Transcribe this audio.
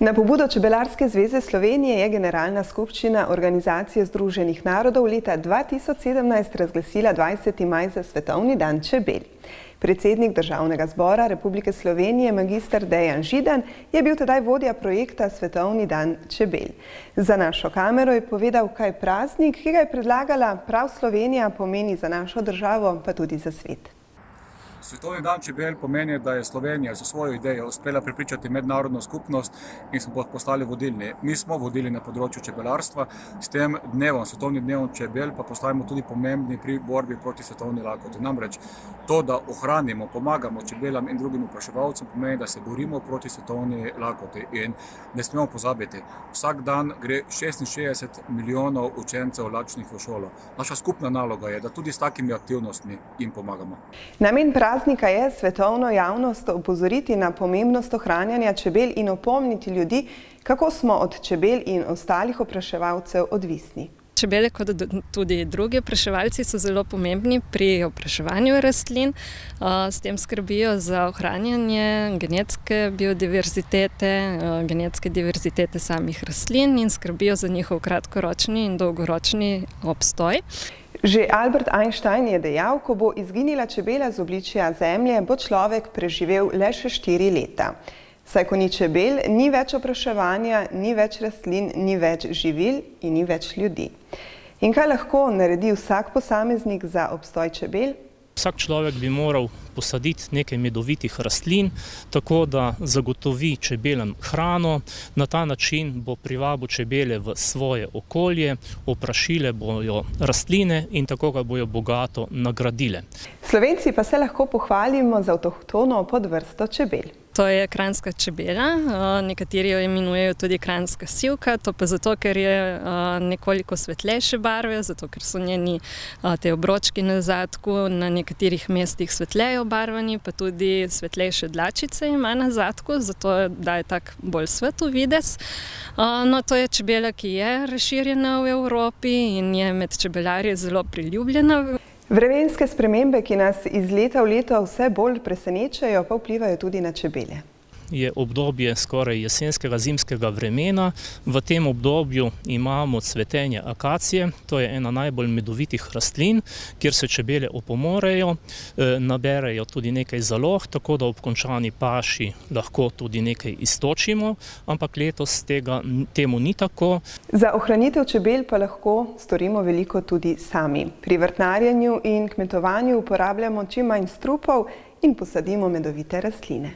Na pobudo Čebelarske zveze Slovenije je Generalna skupščina Organizacije združenih narodov leta 2017 razglasila 20. maj za Svetovni dan čebel. Predsednik Državnega zbora Republike Slovenije, magister Dejan Židan, je bil tedaj vodja projekta Svetovni dan čebel. Za našo kamero je povedal, kaj praznik, ki ga je predlagala prav Slovenija, pomeni za našo državo, pa tudi za svet. Svetovni dan čebel pomeni, da je Slovenija za svojo idejo uspela prepričati mednarodno skupnost in smo postali vodilni. Mi smo vodili na področju čebelarstva, s tem dnevom, svetovnim dnevom čebel, pa postajamo tudi pomembni pri borbi proti svetovni lakoti. Namreč to, da ohranimo, pomagamo čebelam in drugim opraševalcem, pomeni, da se borimo proti svetovni lakoti. In ne smemo pozabiti, vsak dan gre 66 milijonov učencev lačnih v šolo. Naša skupna naloga je, da tudi s takimi aktivnostmi jim pomagamo. Namen praznika je svetovno javnost opozoriti na pomembnost ohranjanja čebel in opomniti ljudi, kako smo od čebel in ostalih opraševalcev odvisni. Čebele, kot tudi drugi opraševalci, so zelo pomembni pri opraševanju rastlin. S tem skrbijo za ohranjanje genetske biodiverzitete, genetske diverzitete samih rastlin in skrbijo za njihov kratkoročni in dolgoročni obstoj. Že Albert Einstein je dejal, ko bo izginila čebela z obličja Zemlje, bo človek preživel le še 4 leta. Saj ko ni čebel, ni več opraševanja, ni več rastlin, ni več živil in ni več ljudi. In kaj lahko naredi vsak posameznik za obstoj čebel? Vsak človek bi moral posaditi nekaj medovitih rastlin, tako da zagotovi čebelam hrano. Na ta način bo privabil čebele v svoje okolje, oprašile bojo rastline in tako ga bojo bogato nagradile. Slovenci pa se lahko pohvalimo z avtohtono podvrsto čebel. To je kranjska čebela, nekateri jo imenujejo tudi kranjska sivka, to pa zato, ker je nekoliko svetlejše barve, zato ker so njeni te obročki na zadku na nekaterih mestih svetleje obarvani, pa tudi svetlejše dlačice ima na zadku, zato daje tak bolj svetl videz. No, to je čebela, ki je razširjena v Evropi in je med čebelarji zelo priljubljena. Vremenske spremembe, ki nas iz leta v leto vse bolj presenečajo, pa vplivajo tudi na čebele. Je obdobje skoraj jesenskega, zimskega vremena. V tem obdobju imamo cvetenje akacije, to je ena najbolj medovitih rastlin, kjer se čebele opomorejo, naberejo tudi nekaj zalog, tako da ob končani paši lahko tudi nekaj iztočimo, ampak letos temu ni tako. Za ohranitev čebel pa lahko storimo veliko tudi sami. Pri vrtnarjenju in kmetovanju uporabljamo čim manj strupov in posadimo medovite rastline.